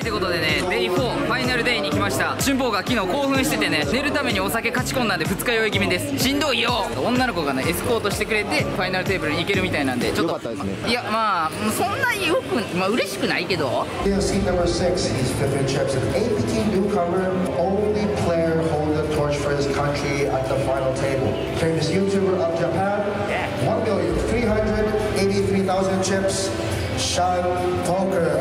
ってことでね、デイ4ファイナルデイに来ました。春坊が昨日興奮しててね、寝るためにお酒勝ち込んだんで二日酔い気味です。しんどいよ。女の子がねエスコートしてくれてファイナルテーブルに行けるみたいなんで、ちょっといやまあそんなによくまあ嬉しくないけど。Seat number 6, he's fifth in chips, an APT newcomer, only player holding the torch for his country at the final table. Famous YouTuber of Japan, 1,383,000 chips, Sean Poker.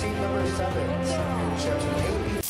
Seat number 7, chips, an APT.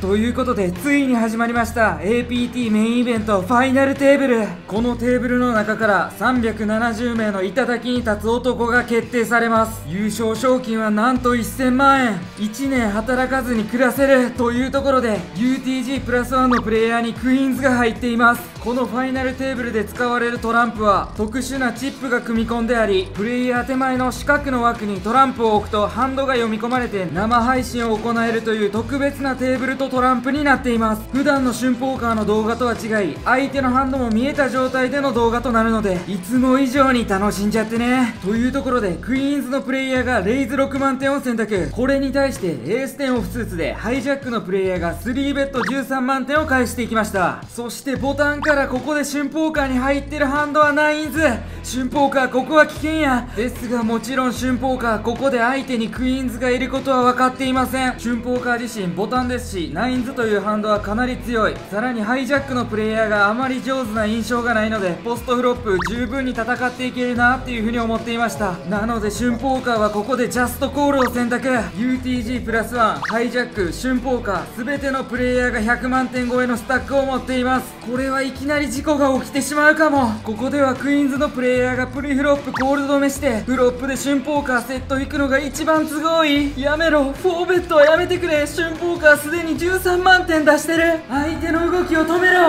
ということでついに始まりました APT メインイベントファイナルテーブル。このテーブルの中から370名の頂に立つ男が決定されます。優勝賞金はなんと1000万円、1年働かずに暮らせるというところで UTG プラス1のプレイヤーにクイーンズが入っています。このファイナルテーブルで使われるトランプは特殊なチップが組み込んであり、プレイヤー手前の四角の枠にトランプを置くとハンドが読み込まれて生配信を行えるという特別なテーブルとトランプになっています。普段の春ポーカーの動画とは違い、相手のハンドも見えた状態での動画となるので、いつも以上に楽しんじゃってね。というところでクイーンズのプレイヤーがレイズ6万点を選択。これに対してエース10オフスーツでハイジャックのプレイヤーが3ベッド13万点を返していきました。そしてボタンからここで春ポーカーに入ってるハンドはナインズ。春ポーカーここは危険や。ですがもちろん春ポーカーここで相手にクイーンズがいることは分かっていません。春ポーカー自身ボタンですし、ナインズというハンドはかなり強い。さらにハイジャックのプレイヤーがあまり上手な印象がないので、ポストフロップ十分に戦っていけるなっていう風に思っていました。なので春ポーカーはここでジャストコールを選択。 UTG プラス1、ハイジャック、春ポーカー全てのプレイヤーが100万点超えのスタックを持っています。これはいきなり事故が起きてしまうかも。ここではクイーンズのプレイヤーがプリフロップコールド止めしてフロップで春ポーカーセット引くのが一番都合いい。やめろ、4ベッドはやめてくれ。春ポーカーすでに13万点出してる。相手の動きを止めろ。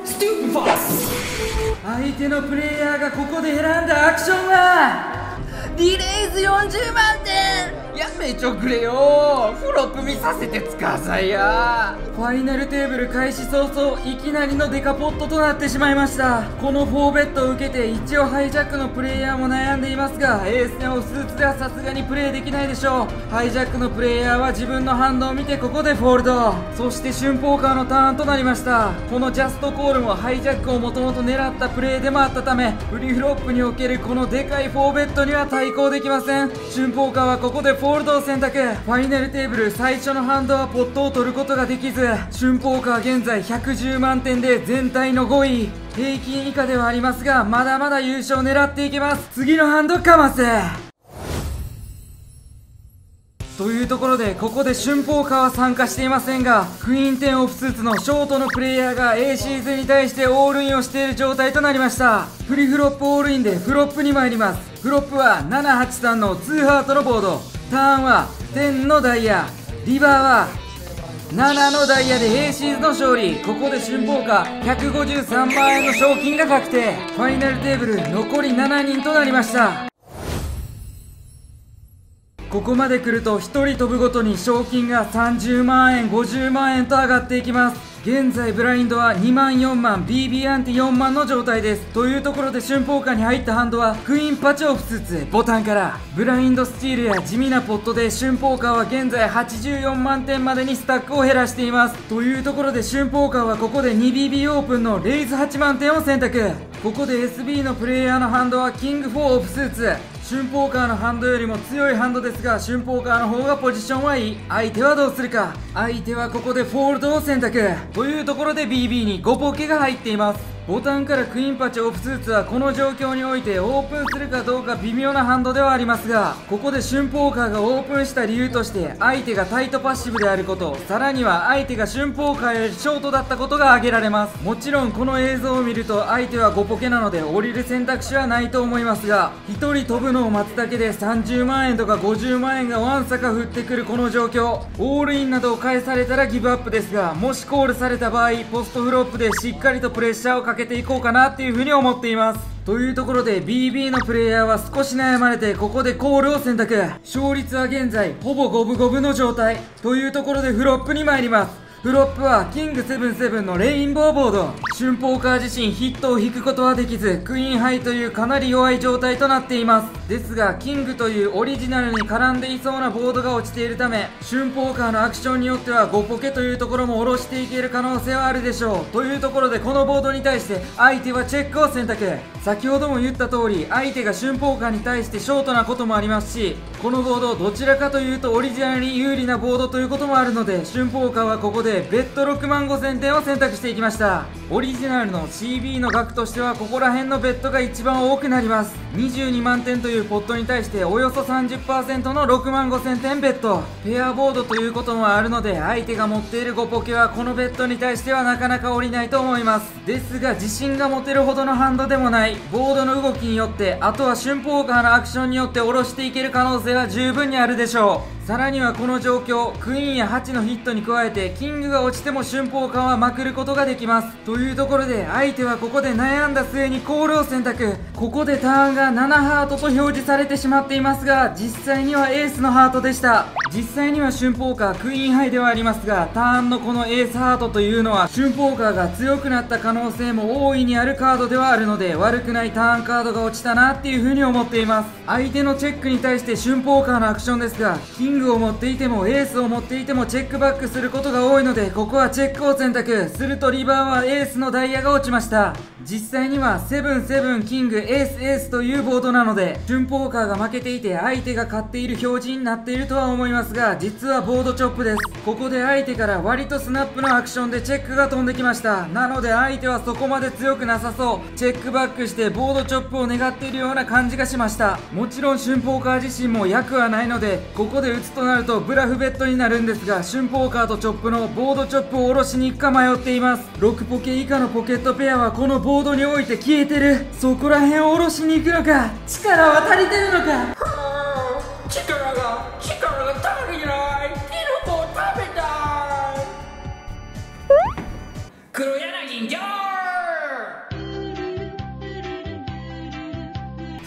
ストゥーピファス。相手のプレイヤーがここで選んだアクションはディレイズ40万点。やめちょくれよ。フロップ見させてつかさいや。ファイナルテーブル開始早々いきなりのデカポットとなってしまいました。この4ベッドを受けて一応ハイジャックのプレイヤーも悩んでいますが、エース戦をスーツではさすがにプレイできないでしょう。ハイジャックのプレイヤーは自分のハンドを見てここでフォールド。そして春ポーカーのターンとなりました。このジャストコールもハイジャックをもともと狙ったプレイでもあったため、プリフロップにおけるこのでかい4ベッドには対抗できません。春ポーカーはここでフォールドを選択。ファイナルテーブル最初のハンドはポットを取ることができず、春ポーカー現在110万点で全体の5位、平均以下ではありますがまだまだ優勝狙っていけます。次のハンドかませ。というところでここで春ポーカーは参加していませんが、クイーン10オフスーツのショートのプレイヤーが A シーズンに対してオールインをしている状態となりました。プリフロップオールインでフロップに参ります。フロップは783の2ハートのボード、ターンは10のダイヤ、リバーは7のダイヤで A シーズの勝利。ここで春ポーカー153万円の賞金が確定。ファイナルテーブル残り7人となりました。ここまで来ると1人飛ぶごとに賞金が30万円50万円と上がっていきます。現在ブラインドは2万4万 BB アンティ4万の状態です。というところで春ポーカーに入ったハンドはクイーンパチオフスーツボタンからブラインドスチールや地味なポットで春ポーカーは現在84万点までにスタックを減らしています。というところで春ポーカーはここで 2BB オープンのレイズ8万点を選択。ここで SB のプレイヤーのハンドはキング4オフスーツ。春ポーカーのハンドよりも強いハンドですが、春ポーカーの方がポジションはいい。相手はどうするか。相手はここでフォールドを選択というところで BB に5ポケが入っています。ボタンからクイーンパチオフスーツはこの状況においてオープンするかどうか微妙なハンドではありますが、ここで春ポーカーがオープンした理由として相手がタイトパッシブであること、さらには相手が春ポーカーよりショートだったことが挙げられます。もちろんこの映像を見ると相手は5ポケなので降りる選択肢はないと思いますが、1人飛ぶのを待つだけで30万円とか50万円がワンサか降ってくるこの状況、オールインなどを返されたらギブアップですが、もしコールされた場合ポストフロップでしっかりとプレッシャーをかけていこうかなっていう風に思っています。というところで BB のプレイヤーは少し悩まれてここでコールを選択。勝率は現在ほぼ五分五分の状態というところでフロップに参ります。フロップはキング77のレインボーボード。春ポーカー自身ヒットを引くことはできず、クイーンハイというかなり弱い状態となっています。ですがキングというオリジナルに絡んでいそうなボードが落ちているため、春ポーカーのアクションによっては5ポケというところも下ろしていける可能性はあるでしょう。というところでこのボードに対して相手はチェックを選択。先ほども言った通り相手が春ポーカーに対してショートなこともありますし、このボードどちらかというとオリジナルに有利なボードということもあるので、春ポーカーはここでベッド6万5000点を選択していきました。オリジナルの CB の額としてはここら辺のベッドが一番多くなります。22万点というポットに対しておよそ 30% の6万5000点ベッド。ペアボードということもあるので、相手が持っている5ポケはこのベッドに対してはなかなか降りないと思います。ですが自信が持てるほどのハンドでもない。ボードの動きによって、あとは春ポーカーのアクションによって下ろしていける可能性は十分にあるでしょう。さらにはこの状況、クイーンや8のヒットに加えてキングが落ちても春ポーカーはまくることができます。というところで相手はここで悩んだ末にコールを選択。ここでターンが7ハートと表示されてしまっていますが、実際にはエースのハートでした。実際には春ポーカークイーンハイではありますが、ターンのこのエースハートというのは春ポーカーが強くなった可能性も大いにあるカードではあるので、悪くないターンカードが落ちたなっていう風に思っています。相手のチェックに対して春ポーカーのアクションですが、キングを持っていてもエースを持っていてもチェックバックすることが多いので、ここはチェックを選択するとリバーはエースのダイヤが落ちました。実際には77キングエースエースというボードなので、春ポーカーが負けていて相手が勝っている表示になっているとは思いますが、実はボードチョップです。ここで相手から割とスナップのアクションでチェックが飛んできました。なので相手はそこまで強くなさそう。チェックバックしてボードチョップを願っているような感じがしました。もちろん春ポーカー自身も役はないので、ここで打つとなるとブラフベッドになるんですが、春ポーカーとチョップのボードチョップを下ろしに行くか迷っています。6ポケ以下のポケットペアはこのボードにおいて消えてる。そこら辺を下ろしに行くのか、力は足りてるのか。力が足りない。キノコを食べたい。黒柳ギャー。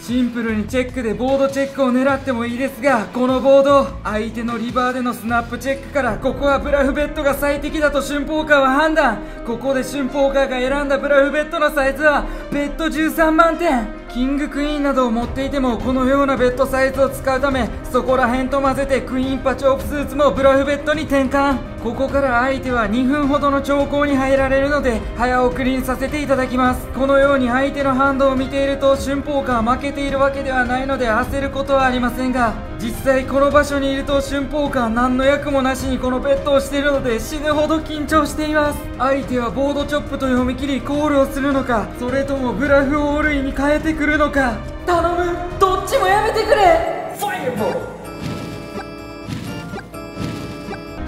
シンプルにチェックでボードチェックを狙ってもいいですが、このボード相手のリバーでのスナップチェックから、ここはブラフベッドが最適だと春ポーカーは判断。ここで春ポーカーが選んだブラフベッドのサイズはベッド13万点。キングクイーンなどを持っていてもこのようなベッドサイズを使うため、そこら辺と混ぜてクイーンパチオープスーツもブラフベッドに転換。ここから相手は2分ほどの長考に入られるので早送りにさせていただきます。このように相手のハンドを見ていると春ポーカー負けているわけではないので焦ることはありませんが、実際この場所にいると春ポーカー何の役もなしにこのベッドをしているので死ぬほど緊張しています。相手はボードチョップと読み切りコールをするのか、それともブラフをオールインに変えてくるのか。頼む、どっちもやめてくれ。ファイアボール。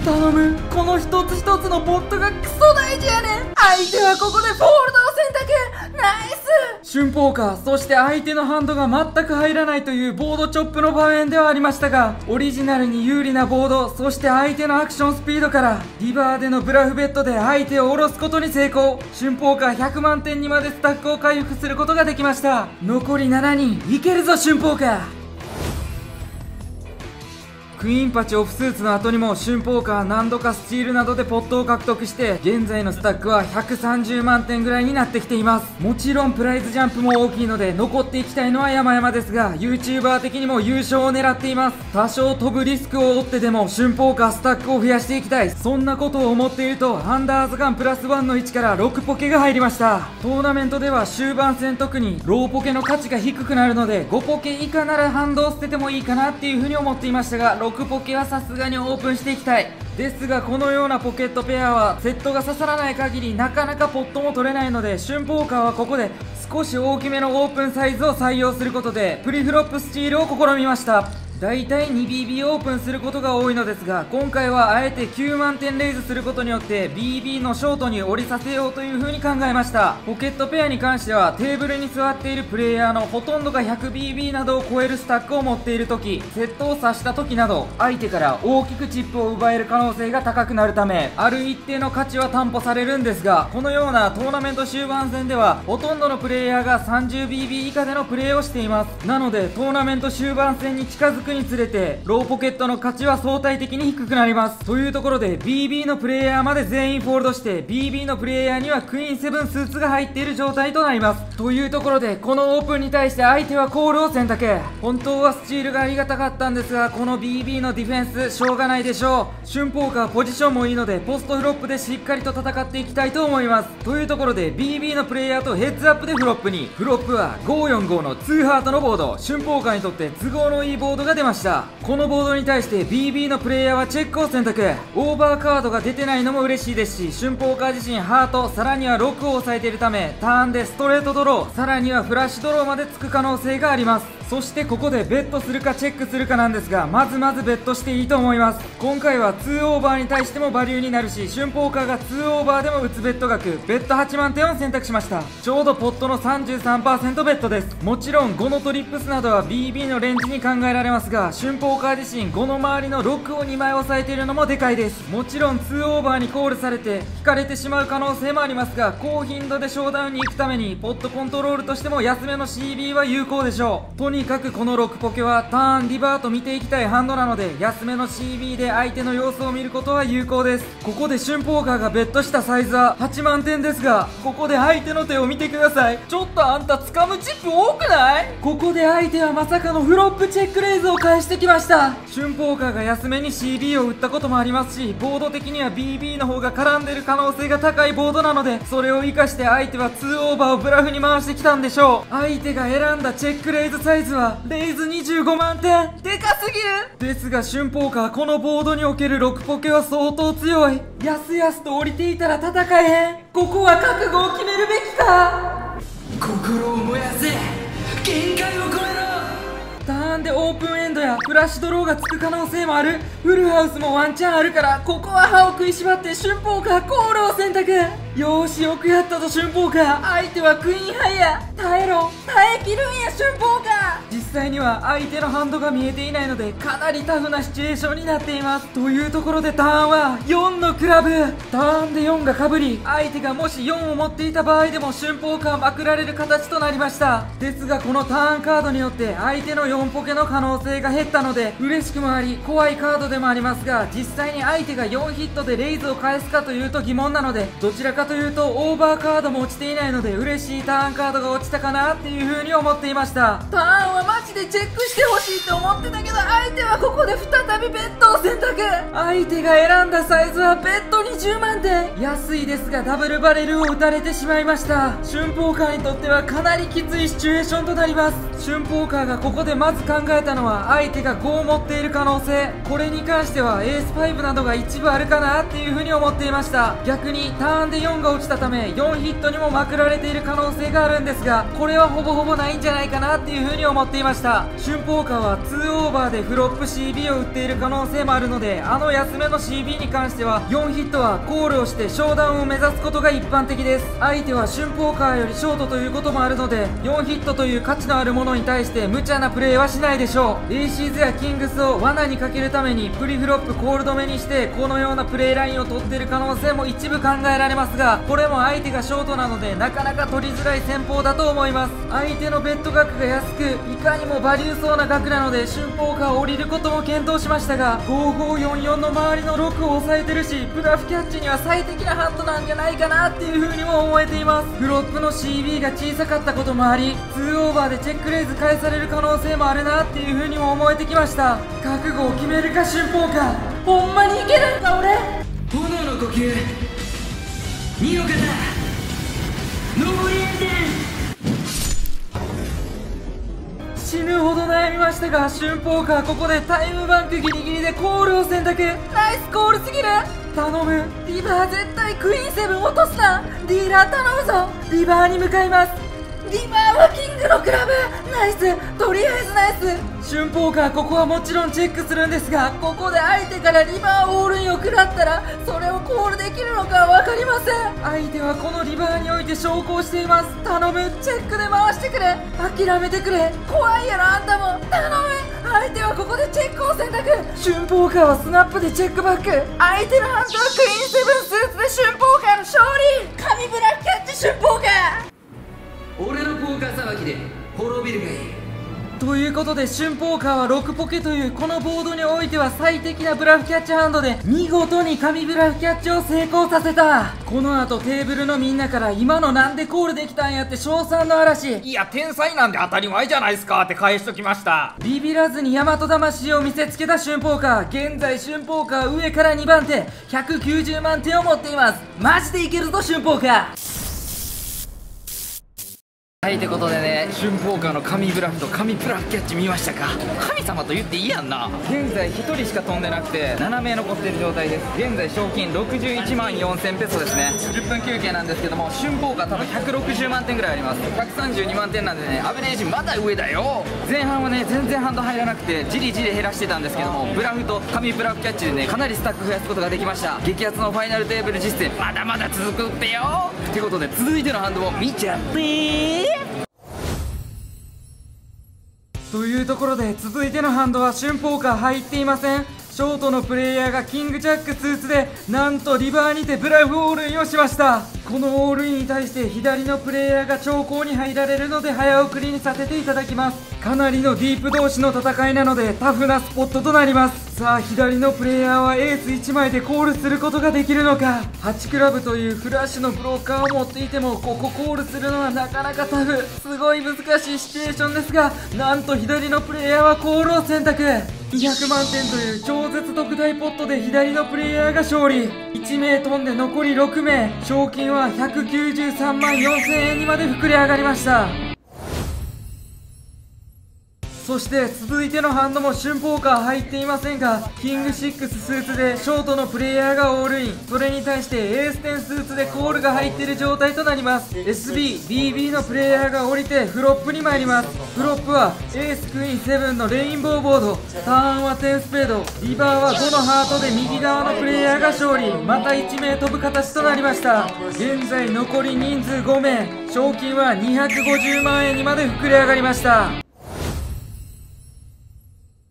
頼む、この一つ一つのボットがクソ大事やねん。相手はここでフォールドを選択。ナイス。春ポーカー、そして相手のハンドが全く入らないというボードチョップの場面ではありましたが、オリジナルに有利なボード、そして相手のアクションスピードからリバーでのブラフベッドで相手を下ろすことに成功。春ポーカー100万点にまでスタックを回復することができました。残り7人、いけるぞ春ポーカー。クイーンパチオフスーツの後にも春ポーカー何度かスチールなどでポットを獲得して、現在のスタックは130万点ぐらいになってきています。もちろんプライズジャンプも大きいので残っていきたいのは山々ですが、 YouTuber 的にも優勝を狙っています。多少飛ぶリスクを負ってでも春ポーカースタックを増やしていきたい、そんなことを思っているとアンダーズガンプラス1の位置から6ポケが入りました。トーナメントでは終盤戦特にローポケの価値が低くなるので、5ポケ以下ならハンドを捨ててもいいかなっていう風に思っていましたが、6ポケはさすがにオープンしていきたいですが、このようなポケットペアはセットが刺さらない限りなかなかポットも取れないので、春ポーカーはここで少し大きめのオープンサイズを採用することでプリフロップスチールを試みました。だいたい 2BB オープンすることが多いのですが、今回はあえて9万点レイズすることによって BB のショートに降りさせようという風に考えました。ポケットペアに関してはテーブルに座っているプレイヤーのほとんどが 100BB などを超えるスタックを持っている時、セットを刺した時など相手から大きくチップを奪える可能性が高くなるため、ある一定の価値は担保されるんですが、このようなトーナメント終盤戦ではほとんどのプレイヤーが 30BB 以下でのプレーをしています。なのでトーナメント終盤戦に近づくくにつれてローポケットの価値は相対的に低くなります。というところで BB のプレイヤーまで全員フォールドして BB のプレイヤーにはクイーン7スーツが入っている状態となります。というところでこのオープンに対して相手はコールを選択。本当はスチールがありがたかったんですが、この BB のディフェンスしょうがないでしょう。シュンポーカーポジションもいいのでポストフロップでしっかりと戦っていきたいと思います。というところで BB のプレイヤーとヘッズアップでフロップに。フロップは545の2ハートのボード。シュンポーカーにとって都合のいいボードが出ました。このボードに対して BB のプレイヤーはチェックを選択。オーバーカードが出てないのも嬉しいですし、シュンポーカー自身ハートさらには6を抑えているためターンでストレートドローさらにはフラッシュドローまでつく可能性があります。そしてここでベットするかチェックするかなんですが、まずベットしていいと思います。今回は2オーバーに対してもバリューになるし、シュンポーカーが2オーバーでも打つベット額ベット8万点を選択しました。ちょうどポットの 33% ベットです。もちろん5のトリップスなどは BB のレンジに考えられますが、シュンポーカー自身5の周りの6を2枚抑えているのもでかいです。もちろん2オーバーにコールされて引かれてしまう可能性もありますが、高頻度でショーダウンに行くためにポットコントロールとしても安めの CB は有効でしょう。とにかくこの6ポケはターンリバーと見ていきたいハンドなので、安めの CB で相手の様子を見ることは有効です。ここでシュンポーカーがベットしたサイズは8万点ですが、ここで相手の手を見てください。ちょっとあんた掴むチップ多くない？ここで相手はまさかのフロップチェックレイズを返してきました。シュンポーカーが安めに CB を打ったこともありますし、ボード的には BB の方が絡んでる可能性が高いボードなので、それを生かして相手は2オーバーをブラフに回してきたんでしょう。相手が選んだチェックレイズサイズはレイズ25万点、でかすぎる。ですがシュンポーカーこのボードにおける6ポケは相当強い。やすやすと降りていたら戦えへん。ここは覚悟を決めるべきか。心を燃やせ、限界を超えろ。ターンでオープンエンドやフラッシュドローがつく可能性もある。フルハウスもワンチャンあるから、ここは歯を食いしばってシュンポーカーコールを選択。よーし、よくやったぞシュンポーカー。相手はクイーンハイや。耐えろ、耐えきるんやシュンポーカー。実際には相手のハンドが見えていないのでかなりタフなシチュエーションになっています。というところでターンは4のクラブ。ターンで4がかぶり、相手がもし4を持っていた場合でもシュンポーカーまくられる形となりました。ですがこのターンカードによって相手の4ポケの可能性が減ったので嬉しくもあり怖いカードでもありますが、実際に相手が4ヒットでレイズを返すかというと疑問なので、どちらかというとオーバーカードも落ちていないので嬉しいターンカードが落ちたかなっていう風に思っていました。ターンはマジでチェックしてほしいと思ってたけど、相手はここで再びベッドを選択。相手が選んだサイズはベッド20万点。安いですがダブルバレルを打たれてしまいました。シュンポーカーにとってはかなりきついシチュエーションとなります。シュンポーカーがここでまず考えたのは相手が5を持っている可能性。これに関してはエース5などが一部あるかなっていう風に思っていました。逆にターンで4が落ちたため4ヒットにもまくられている可能性があるんですが、これはほぼほぼないんじゃないかなっていう風に思っていました。シュンポーカーは2オーバーでフロップ CB を打っている可能性もあるので、あの安めの CB に関しては4ヒットはコールをしてショーダウンを目指すことが一般的です。相手はシュンポーカーよりショートということもあるので、4ヒットという価値のあるものに対して無茶なプレーはしないでしょう。エーシーズやキングスを罠にかけるためにプリフロップコール止めにしてこのようなプレーラインを取っている可能性も一部考えられますが、これも相手がショートなのでなかなか取りづらい戦法だと思います。相手のベッド額が安くいかにもバリューそうな額なのでシュンポーカーを降りることも検討しましたが、5544の周りの6を抑えてるしブラフキャッチには最適なハンドなんじゃないかなっていう風にも思えています。フロップの CB が小さかったこともあり2オーバーでチェックレイズ返される可能性もあるなっていう風にも思えてきました。覚悟を決めるかシュンポーカー。ほんまにいけるんか俺。炎の呼吸2の方上りエンデン。死ぬほど悩みましたがシュンポーカーここでタイムバンクギリギリでコールを選択。ナイスコールすぎる。頼むリバー絶対クイーン7落とすな。ディーラー頼むぞ。リバーに向かいます。リバーはキングのクラブ。ナイス、とりあえずナイス。シュンポーカーここはもちろんチェックするんですが、ここで相手からリバーオールインを食らったらそれをコールできるのか分かりません。相手はこのリバーにおいて昇降しています。頼むチェックで回してくれ。諦めてくれ。怖いやろあんたも。頼む。相手はここでチェックを選択。シュンポーカーはスナップでチェックバック。相手のハンドはクイーン7スーツでシュンポーカーの勝利。神ブラックキャッチシュンポーカー。俺のポーカーさばきで滅びるがいい。ということで春ポーカーは6ポケというこのボードにおいては最適なブラフキャッチハンドで見事に神ブラフキャッチを成功させた。この後テーブルのみんなから今のなんでコールできたんやって称賛の嵐。いや天才なんで当たり前じゃないですかって返しときました。ビビらずに大和魂を見せつけた春ポーカー。現在春ポーカー上から2番手190万点を持っています。マジでいけるぞ春ポーカー。はい、ってことでね、春ポーカーの神ブラフと神ブラフキャッチ見ましたか。神様と言っていいやんな。現在1人しか飛んでなくて7名残ってる状態です。現在賞金61万4000ペソですね。10分休憩なんですけども、春ポーカー多分160万点ぐらいあります。132万点なんでね、アベレージまだ上だよ。前半はね全然ハンド入らなくてじりじり減らしてたんですけども、ブラフと神ブラフキャッチでねかなりスタック増やすことができました。激アツのファイナルテーブル実践まだまだ続くってよ。ってことで続いてのハンドを見ちゃってー。というところで続いてのハンドは春ポーカー入っていません。ショートのプレイヤーがキングジャックスーツでなんとリバーにてブラフオールインをしました。このオールインに対して左のプレイヤーが長考に入られるので早送りにさせていただきます。かなりのディープ同士の戦いなのでタフなスポットとなります。さあ左のプレイヤーはエース1枚でコールすることができるのか。8クラブというフラッシュのブローカーを持っていてもここコールするのはなかなかタフ。すごい難しいシチュエーションですが、なんと左のプレイヤーはコールを選択。200万点という超絶特大ポットで左のプレイヤーが勝利。1名飛んで残り6名、賞金は193万4000円にまで膨れ上がりました。そして続いてのハンドも春ポーカー入っていませんが、キング6スーツでショートのプレイヤーがオールイン、それに対してエース10スーツでコールが入っている状態となります。 SB、BB のプレイヤーが降りてフロップに参ります。フロップはエースクイーン7のレインボーボード、ターンは10スペード、リバーは5のハートで右側のプレイヤーが勝利。また1名飛ぶ形となりました。現在残り人数5名、賞金は250万円にまで膨れ上がりました。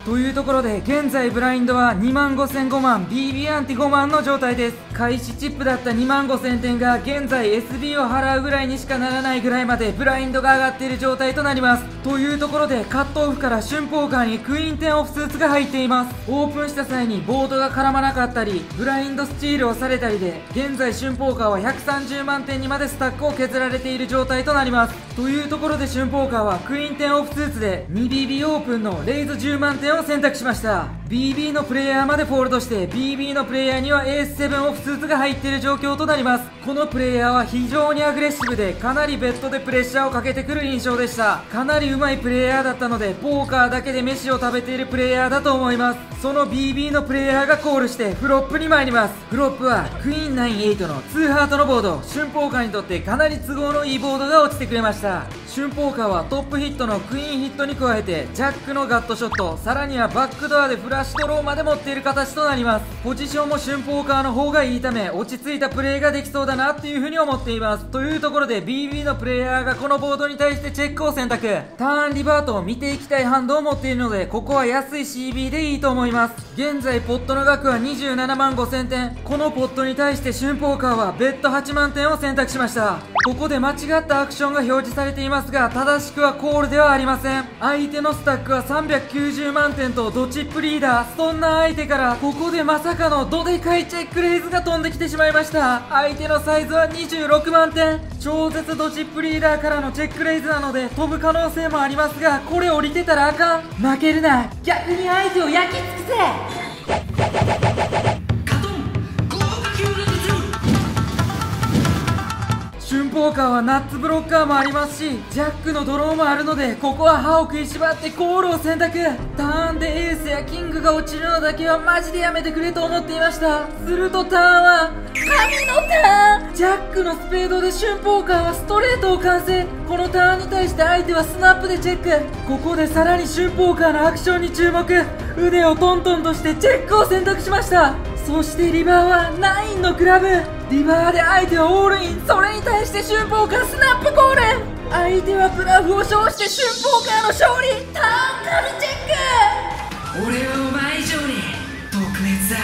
というところで現在ブラインドは2万5000、5万 BB アンティ5万の状態です。開始チップだった2万5000点が現在 SB を払うぐらいにしかならないぐらいまでブラインドが上がっている状態となります。というところでカットオフから春ポーカーにクイーン10オフスーツが入っています。オープンした際にボードが絡まなかったりブラインドスチールをされたりで現在春ポーカーは130万点にまでスタックを削られている状態となります。というところで春ポーカーはクイーン10オフスーツで 2BB オープンのレイズ10万点を選択しました。 BB のプレイヤーまでフォールドして BB のプレイヤーにはエース7オフスーツが入っている状況となります。このプレイヤーは非常にアグレッシブでかなりベッドでプレッシャーをかけてくる印象でした。かなり上手いプレイヤーだったのでポーカーだけで飯を食べているプレイヤーだと思います。その BB のプレイヤーがコールしてフロップに参ります。フロップはクイーン98の2ハートのボード、春ポーカーにとってかなり都合のいいボードが落ちてくれました。春ポーカーはトップヒットのクイーンヒットに加えてジャックのガットショット、さらにはバックドアでフラッシュドローまで持っている形となります。ポジションも春ポーカーの方がいいため落ち着いたプレーができそうだなっていう風に思っています。というところで BB のプレイヤーがこのボードに対してチェックを選択。ターンリバートを見ていきたいハンドを持っているのでここは安い CB でいいと思います。現在ポットの額は27万5000点。このポットに対して春ポーカーはベッド8万点を選択しました。ここで間違ったアクションが表示されていますが正しくはコールではありません。相手のスタックは390万点とドチップリーダー、そんな相手からここでまさかのどでかいチェックレイズが飛んできてしまいました。相手のサイズは26万点、超絶ドチップリーダーからのチェックレイズなので飛ぶ可能性もありますがこれ降りてたらあかん。負けるな、逆に相手を焼き尽くせ。春ポーカーはナッツブロッカーもありますしジャックのドローもあるのでここは歯を食いしばってコールを選択。ターンでエースやキングが落ちるのだけはマジでやめてくれと思っていました。するとターンは神のターン。ジャックのスペードで春ポーカーはストレートを完成。このターンに対して相手はスナップでチェック。ここでさらに春ポーカーのアクションに注目。腕をトントンとしてチェックを選択しました。そしてリバーは9のクラブ。リバーで相手はオールイン、それに対して春ポーカースナップコール。相手はブラフを称して春ポーカーの勝利。ターン神チェック。俺はお前以上に特別だ。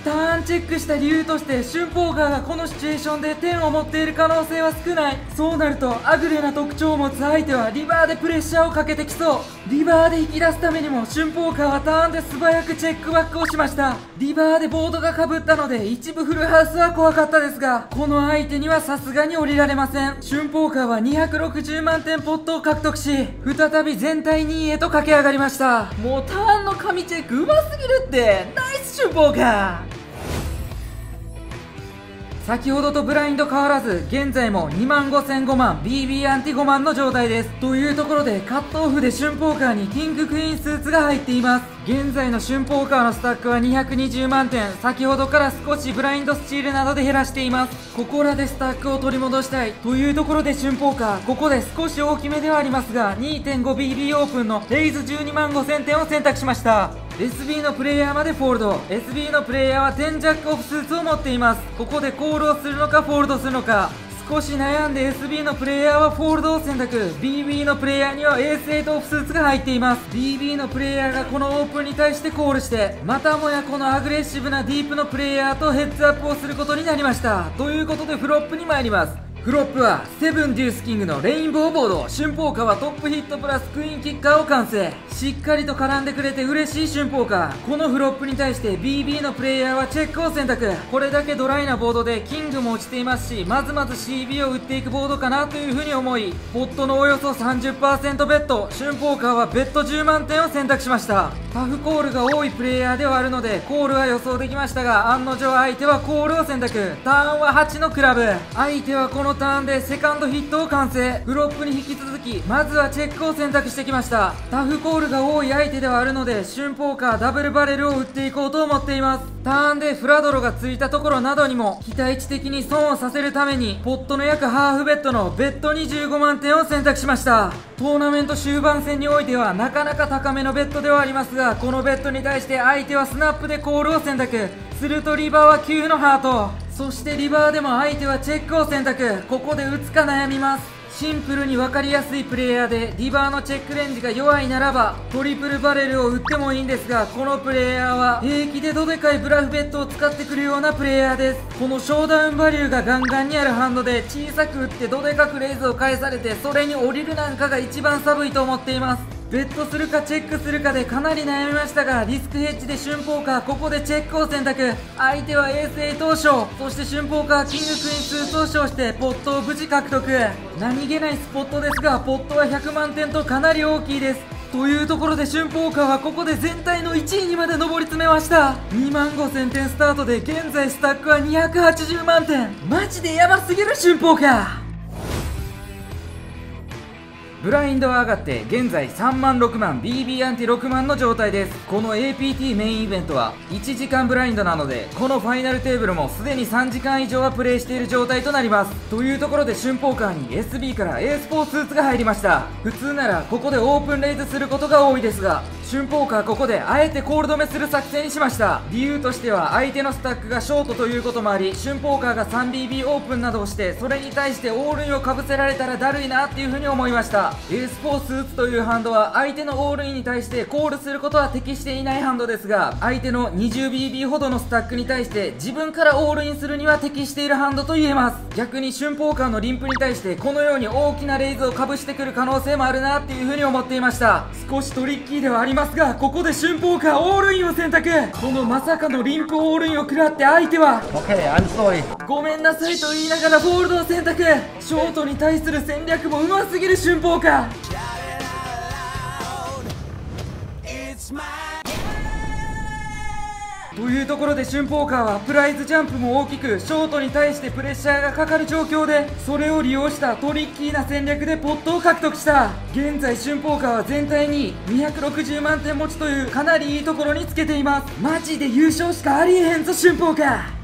ターンチェェックした理由として、春ポーカーがこのシチュエーションで点を持っている可能性は少ない。そうなるとアグレな特徴を持つ相手はリバーでプレッシャーをかけてきそう。リバーで引き出すためにも春ポーカーはターンで素早くチェックバックをしました。リバーでボードがかぶったので一部フルハウスは怖かったですが、この相手にはさすがに降りられません。春ポーカーは260万点ポットを獲得し、再び全体2位へと駆け上がりました。もうターンの神チェックうますぎるって。ナイス春ポーカー。先ほどとブラインド変わらず、現在も2万5000、5万 BB アンティ5万の状態です。というところでカットオフで春ポーカーにキングクイーンスーツが入っています。現在の春ポーカーのスタックは220万点、先ほどから少しブラインドスチールなどで減らしています。ここらでスタックを取り戻したいというところで春ポーカー、ここで少し大きめではありますが 2.5BB オープンのレイズ12万5000点を選択しました。SB のプレイヤーまでフォールド。 SB のプレイヤーは10ジャックオフスーツを持っています。ここでコールをするのかフォールドするのか、少し悩んで SB のプレイヤーはフォールドを選択。 BB のプレイヤーにはエース8オフスーツが入っています。 BB のプレイヤーがこのオープンに対してコールして、またもやこのアグレッシブなディープのプレイヤーとヘッズアップをすることになりました。ということでフロップに参ります。フロップはセブンデュースキングのレインボーボード。春ポーカーはトップヒットプラスクイーンキッカーを完成。しっかりと絡んでくれて嬉しい春ポーカー。このフロップに対して BB のプレイヤーはチェックを選択。これだけドライなボードでキングも落ちていますし、まずまず CB を打っていくボードかなというふうに思い、ポットのおよそ 30% ベッド。春ポーカーはベッド10万点を選択しました。タフコールが多いプレイヤーではあるのでコールは予想できましたが、案の定相手はコールを選択。ターンは8のクラブ。相手はこのターンでセカンドヒットを完成。フロップに引き続きまずはチェックを選択してきました。タフコールが多い相手ではあるので春ポーカーダブルバレルを打っていこうと思っています。ターンでフラドロがついたところなどにも期待値的に損をさせるためにポットの約ハーフベッドのベッド25万点を選択しました。トーナメント終盤戦においてはなかなか高めのベッドではありますが、このベッドに対して相手はスナップでコールを選択するとリバーは9のハート。そしてリバーでも相手はチェックを選択。ここで打つか悩みます。シンプルに分かりやすいプレイヤーでリバーのチェックレンジが弱いならばトリプルバレルを打ってもいいんですが、このプレイヤーは平気でどでかいブラフベッドを使ってくるようなプレイヤーです。このショーダウンバリューがガンガンにあるハンドで小さく打ってどでかくレイズを返されて、それに降りるなんかが一番寒いと思っています。ベットするかチェックするかでかなり悩みましたが、リスクヘッジで春ポーカーここでチェックを選択。相手はエース8を賞、そして春ポーカーキングクイーンスーツを賞してポットを無事獲得。何気ないスポットですがポットは100万点とかなり大きいです。というところで春ポーカーはここで全体の1位にまで上り詰めました。2万5000点スタートで現在スタックは280万点。マジでヤバすぎる春ポーカー。ブラインドは上がって現在3万6万 BB アンティ6万の状態です。この APT メインイベントは1時間ブラインドなので、このファイナルテーブルもすでに3時間以上はプレイしている状態となります。というところで春ポーカーに SB からエース4スーツが入りました。普通ならここでオープンレイズすることが多いですが、春ポーカーここであえてコール止めする作戦にしました。理由としては相手のスタックがショートということもあり、春ポーカーが 3BB オープンなどをして、それに対してオールインをかぶせられたらだるいなっていう風に思いました。エース4スーツというハンドは相手のオールインに対してコールすることは適していないハンドですが、相手の 20BB ほどのスタックに対して自分からオールインするには適しているハンドと言えます。逆に春ポーカーのリンプに対してこのように大きなレイズをかぶしてくる可能性もあるなっていう風に思っていました。少しトリッキーではありますが、ここで春ポーカーオールインを選択。このまさかのリンプオールインを食らって相手は Okay, I'm sorry. ごめんなさいと言いながらフォールドを選択。ショートに対する戦略もうますぎる春ポーカー。というところで春ポーカーはプライズジャンプも大きくショートに対してプレッシャーがかかる状況で、それを利用したトリッキーな戦略でポットを獲得した。現在春ポーカーは全体に260万点持ちというかなりいいところにつけています。マジで優勝しかありえへんぞ春ポーカー。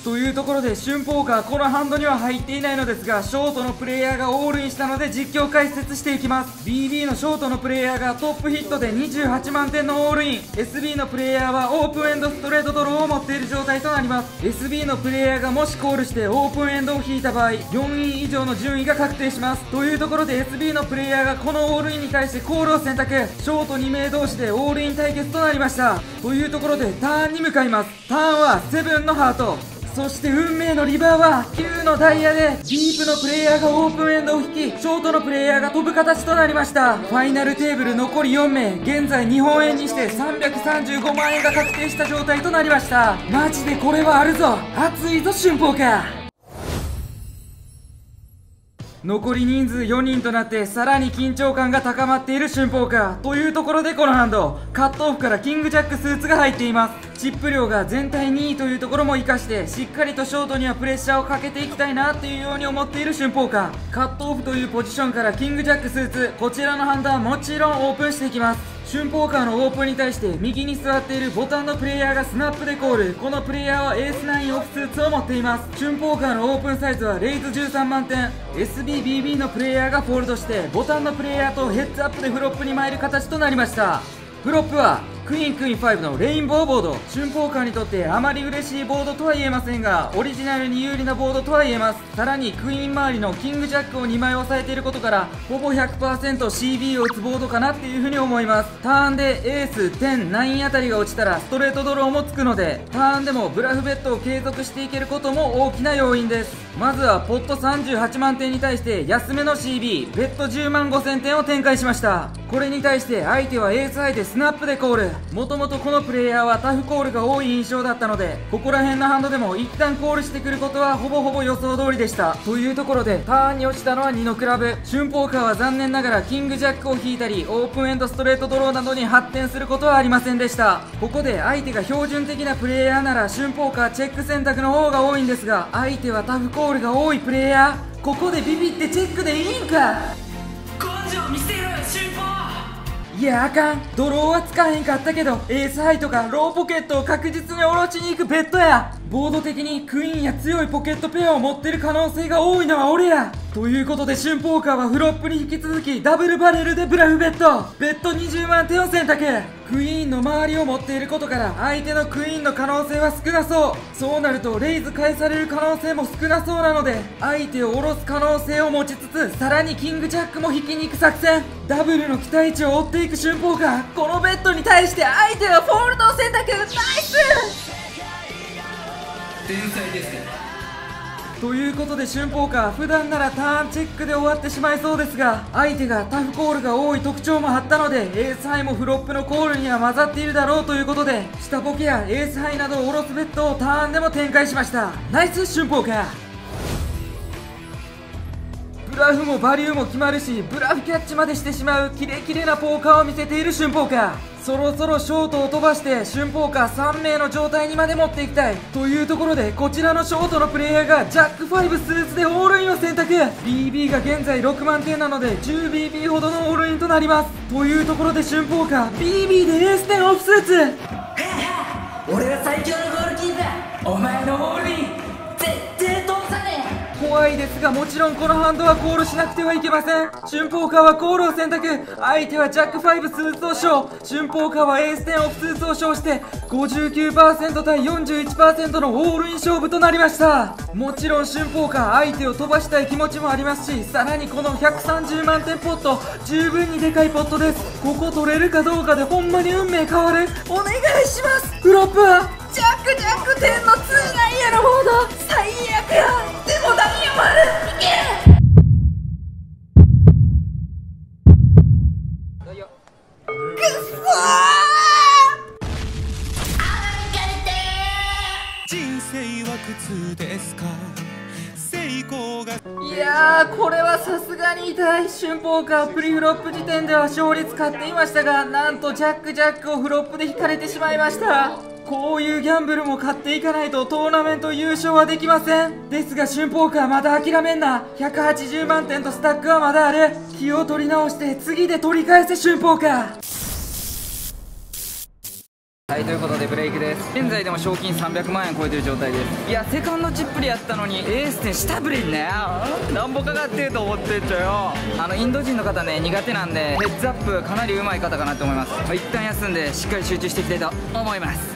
というところで春ポーカーこのハンドには入っていないのですが、ショートのプレイヤーがオールインしたので実況解説していきます。 BB のショートのプレイヤーがトップヒットで28万点のオールイン、 SB のプレイヤーはオープンエンドストレートドローを持っている状態となります。 SB のプレイヤーがもしコールしてオープンエンドを引いた場合4位以上の順位が確定します。というところで SB のプレイヤーがこのオールインに対してコールを選択、ショート2名同士でオールイン対決となりました。というところでターンに向かいます。ターンは7のハート、そして運命のリバーは9のダイヤで、ディープのプレイヤーがオープンエンドを引き、ショートのプレイヤーが飛ぶ形となりました。ファイナルテーブル残り4名、現在日本円にして335万円が確定した状態となりました。マジでこれはあるぞ、熱いぞ春ポーカー。残り人数4人となってさらに緊張感が高まっている春ポーカーというところで、このハンドカットオフからキングジャックスーツが入っています。チップ量が全体2位というところも活かしてしっかりとショートにはプレッシャーをかけていきたいなっていうように思っている春ポーカー。カットオフというポジションからキングジャックスーツ、こちらのハンドはもちろんオープンしていきます。春ポーカーのオープンに対して右に座っているボタンのプレイヤーがスナップでコール、このプレイヤーはエース9オフスーツを持っています。春ポーカーのオープンサイズはレイズ13万点、 SBBB のプレイヤーがフォールドしてボタンのプレイヤーとヘッズアップでフロップに参る形となりました。フロップはクイーン5のレインボーボード、春ポーカーにとってあまり嬉しいボードとは言えませんがオリジナルに有利なボードとは言えます。さらにクイーン周りのキングジャックを2枚押さえていることからほぼ 100%CB を打つボードかなっていう風に思います。ターンでエース10、9あたりが落ちたらストレートドローもつくので、ターンでもブラフベットを継続していけることも大きな要因です。まずはポット38万点に対して安めの CB ベッド10万5000点を展開しました。これに対して相手はエースハイでスナップでコール、もともとこのプレイヤーはタフコールが多い印象だったので、ここら辺のハンドでも一旦コールしてくることはほぼほぼ予想通りでした。というところでターンに落ちたのは2のクラブ。春ポーカーは残念ながらキングジャックを引いたりオープンエンドストレートドローなどに発展することはありませんでした。ここで相手が標準的なプレイヤーなら春ポーカーチェック選択の方が多いんですが、相手はタフコールが多いプレイヤー、ここでビビってチェックでいいんか。根性見せろよ春ポー。いやあかん、ドローはつかへんかったけどエースハイとかローポケットを確実に下ろしに行くベッドや。ボード的にクイーンや強いポケットペアを持ってる可能性が多いのは俺や。ということで春ポーカーはフロップに引き続きダブルバレルでブラフベッド、ベッド20万点を選択。クイーンの周りを持っていることから相手のクイーンの可能性は少なそう。そうなるとレイズ返される可能性も少なそうなので相手を下ろす可能性を持ちつつ、さらにキングジャックも引きに行く作戦。ダブルの期待値を追っていく春ポーカー、このベッドに対して相手はフォールドを選択。ナイス天才ですね。ということで春ポーカー、普段ならターンチェックで終わってしまいそうですが相手がタフコールが多い特徴もあったのでエースハイもフロップのコールには混ざっているだろうということで下ポケやエースハイなどを下ろすベッドをターンでも展開しました。ナイス春ポーカー。ブラフもバリューも決まるしブラフキャッチまでしてしまうキレキレなポーカーを見せている春ポーカー。そろそろショートを飛ばして春ポーカー3名の状態にまで持っていきたいというところで、こちらのショートのプレイヤーがジャック5スーツでオールインを選択。 BB が現在6万点なので 10BB ほどのオールインとなります。というところで春ポーカー BB でエース10オフスーツ。俺が最強のゴールキーパー、お前のオールイン絶対通さねえ。怖いですがもちろんこのハンドはコールしなくてはいけません。春ポーカーはコールを選択、相手はジャック5スーツをショー、春ポーカーはエース10オフスーツをショーして 59% 対 41% のオールイン勝負となりました。もちろん春ポーカー相手を飛ばしたい気持ちもありますし、さらにこの130万点ポット十分にでかいポットです。ここ取れるかどうかでほんまに運命変わる。お願いします。フロップはジャック10の2ダイヤのボード、最悪や。でもダイヤもある、いけ。くっそー。人生は苦痛ですか、成功が。いやー、これはさすがに痛い。春ポーカープリフロップ時点では勝率勝っていましたが、なんとジャックをフロップで引かれてしまいました。こういうギャンブルも勝っていかないとトーナメント優勝はできません。ですが春ポーカーまだ諦めんな。180万点とスタックはまだある。気を取り直して次で取り返せ春ポーカー。はい、ということでブレイクです。現在でも賞金300万円超えてる状態です。いや、セカンドチップリやったのにエース点下振りんねなんぼかかってると思ってんちゃよ。インド人の方ね、苦手なんでヘッズアップかなり上手い方かなと思います。一旦休んでしっかり集中していきたいと思います。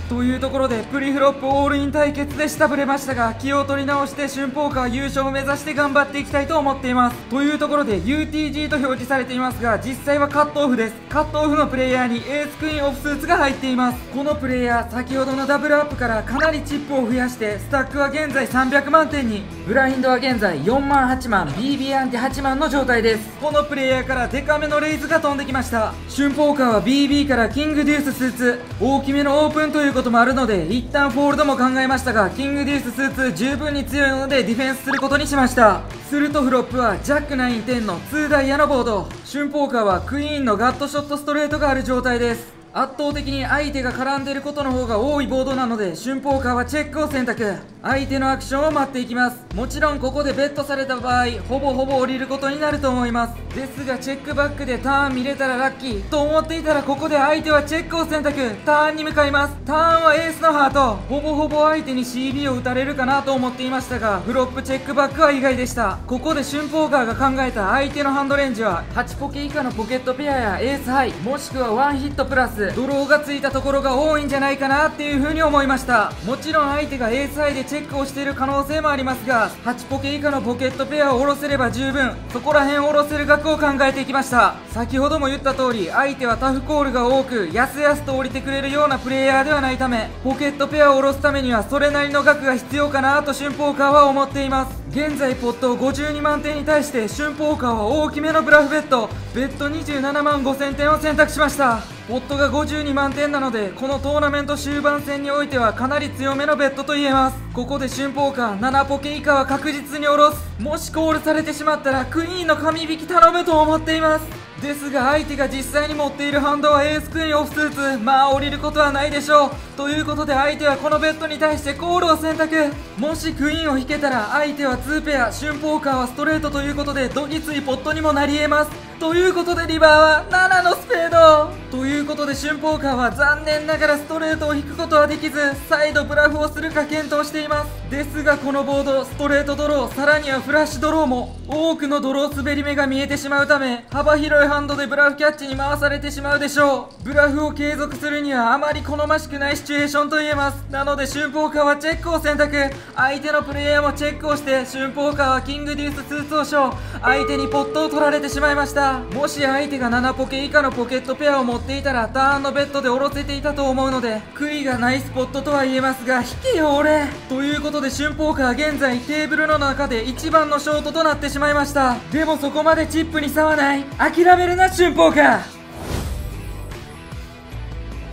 というところでプリフロップオールイン対決で下振れましたが、気を取り直して春ポーカー優勝を目指して頑張っていきたいと思っています。というところで UTG と表示されていますが、実際はカットオフです。カットオフのプレイヤーにエースクイーンオフスーツが入っています。このプレイヤー、先ほどのダブルアップからかなりチップを増やしてスタックは現在300万点に、ブラインドは現在4万8万 BB アンテ8万の状態です。このプレイヤーからデカめのレイズが飛んできました。春ポーカーは BB からキングデューススーツ、大きめのオープンということもあるので一旦フォールドも考えましたが、キングデューススーツ十分に強いのでディフェンスすることにしました。するとフロップはジャック9点の2ダイヤのボード、春ポーカーはクイーンのガットショットストレートがある状態です。圧倒的に相手が絡んでいることの方が多いボードなので、春ポーカーはチェックを選択。相手のアクションを待っていきます。もちろんここでベットされた場合ほぼほぼ降りることになると思います。ですがチェックバックでターン見れたらラッキーと思っていたら、ここで相手はチェックを選択。ターンに向かいます。ターンはエースのハート、ほぼほぼ相手に CB を打たれるかなと思っていましたが、フロップチェックバックは意外でした。ここで春ポーカーが考えた相手のハンドレンジは8ポケ以下のポケットペアやエースハイ、もしくはワンヒットプラスドローがついたところが多いんじゃないかなっていう風に思いました。もちろん相手がエースハイでチェックをしている可能性もありますが、8ポケ以下のポケットペアを下ろせれば十分、そこら辺を下ろせる額を考えていきました。先ほども言った通り、相手はタフコールが多くやすやすと降りてくれるようなプレイヤーではないため、ポケットペアを下ろすためにはそれなりの額が必要かなと春ポーカーは思っています。現在ポット52万点に対して春ポーカーは大きめのブラフベッド27万5000点を選択しました。ポットが52万点なので、このトーナメント終盤戦においてはかなり強めのベッドと言えます。ここで春ポーカー7ポケ以下は確実に下ろす。もしコールされてしまったらクイーンの神引き頼むと思っています。ですが相手が実際に持っているハンドはエースクイーンオフスーツ、まあ降りることはないでしょう。ということで相手はこのベッドに対してコールを選択。もしクイーンを引けたら相手は2ペア、春ポーカーはストレートということでどぎついポットにもなり得ます。ということでリバーは7のスペードということで、春ポーカーは残念ながらストレートを引くことはできず、再度ブラフをするか検討しています。ですがこのボード、ストレートドロー、さらにはフラッシュドローも多くのドロー滑り目が見えてしまうため、幅広いハンドでブラフキャッチに回されてしまうでしょう。ブラフを継続するにはあまり好ましくないシチュエーションと言えます。なので春ポーカーはチェックを選択。相手のプレイヤーもチェックをして、春ポーカーはキングデューススーツをショー。相手にポットを取られてしまいました。もし相手が7ポケ以下のポケットペアを持っていたらターンのベッドで下ろせていたと思うので、悔いがないスポットとは言えますが、引けよ俺ということで、春ポーカー現在テーブルの中で一番のショートとなってしまいました。でもそこまでチップに差はない。諦めるな春ポーカー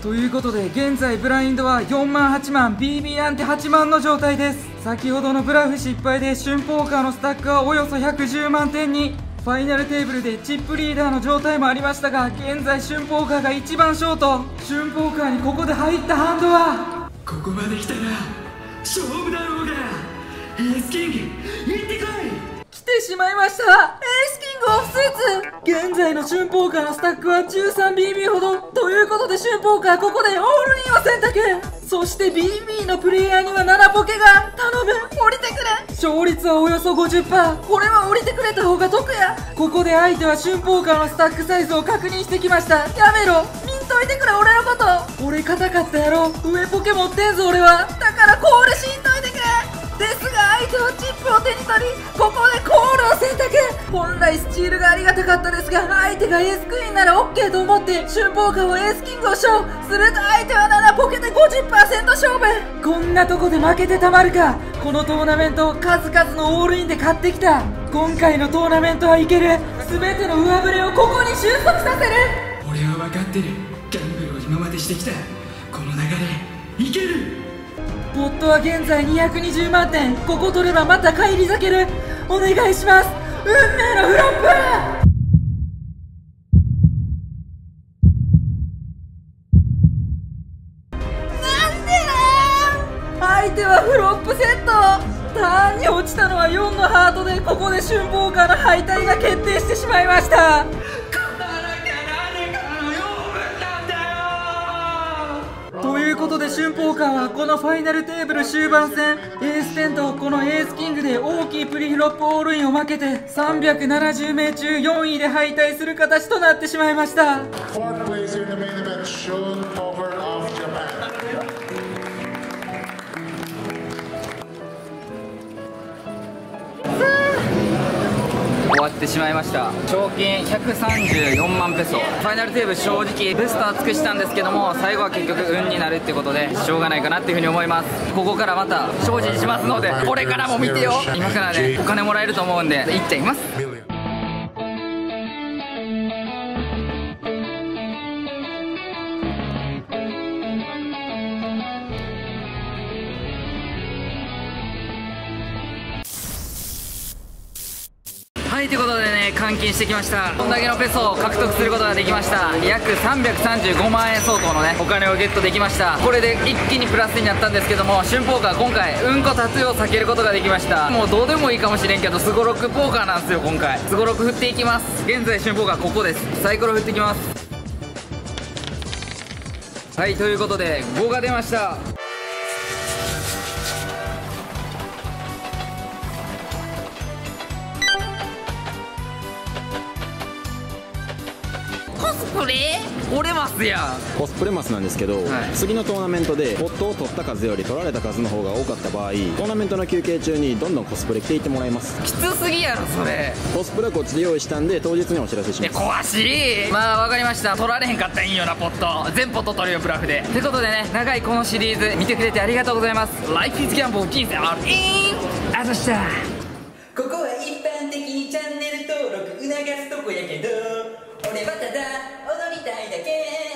ということで、現在ブラインドは4万8万 BB アンテ8万の状態です。先ほどのブラフ失敗で春ポーカーのスタックはおよそ110万点に、ファイナルテーブルでチップリーダーの状態もありましたが、現在春ポーカーが一番ショート。春ポーカーにここで入ったハンドは、ここまで来たら勝負だろうが、エースキング行ってこい。来てしまいました。エースキングオフスーツ。現在の春ポーカーのスタックは 13BB ほどということで、春ポーカーここでオールインを選択。そして BB のプレイヤーには7ポケが頼む、降りてくれ。勝率はおよそ 50%。 これは降りてくれた方が得や。ここで相手は春ポーカーのスタックサイズを確認してきました。やめろ、見んといてくれ俺のこと。俺硬かったやろ。上ポケ持ってんぞ俺は。だからコールしんといてくれ。ですが相手はチップを手に取り、ここでコールを選択。本来スチールがありがたかったですが、相手がエースクイーンなら OK と思って春ポーカーをエースキングをショーすると、相手は7ポケで 50% 勝負。こんなとこで負けてたまるか。このトーナメント数々のオールインで勝ってきた。今回のトーナメントはいける。全ての上振れをここに収束させる。俺は分かってる。ギャンブルを今までしてきた。この流れいける。ポットは現在220万点。ここ取ればまた返り咲ける。お願いします。運命のフロップ。なんで相手はフロップセット。ターンに落ちたのは4のハートで、ここで春ポーカーの敗退が決定してしまいました。勝たなきゃ何かのよう春ポーカーはこのファイナルテーブル終盤戦エース10とこのエースキングで大きいプリフロップオールインを負けて370名中4位で敗退する形となってしまいました。Fourth place in the main event, Shun Power of Japan. 終わってしまいました。賞金134万ペソ。ファイナルテーブル正直ベストは尽くしたんですけども、最後は結局運になるってことでしょうがないかなっていうふうに思います。ここからまた精進しますので、これからも見てよ。今からねお金もらえると思うんでいっちゃいます。はい、ということでね、換金してきました。こんだけのペソを獲得することができました。約335万円相当のねお金をゲットできました。これで一気にプラスになったんですけども、春ポーカー今回うんこタトゥーを避けることができました。もうどうでもいいかもしれんけどスゴロクポーカーなんですよ。今回スゴロク振っていきます。現在春ポーカーここです。サイコロ振っていきます。はい、ということで5が出ました。これ折れますやん。コスプレマスなんですけど、次のトーナメントでポットを取った数より取られた数の方が多かった場合、トーナメントの休憩中にどんどんコスプレ着ていってもらいます。きつすぎやろそれ。コスプレはこっちで用意したんで当日にお知らせします。怖しい。まあ分かりました。取られへんかったらいいよな。ポット全ポット取るよブラフで。ってことでね、長いこのシリーズ見てくれてありがとうございます。Life is Gamble 人生あるあざした。ここは一般的にチャンネル登録促すとこやけど、俺はただ踊りたいだけ。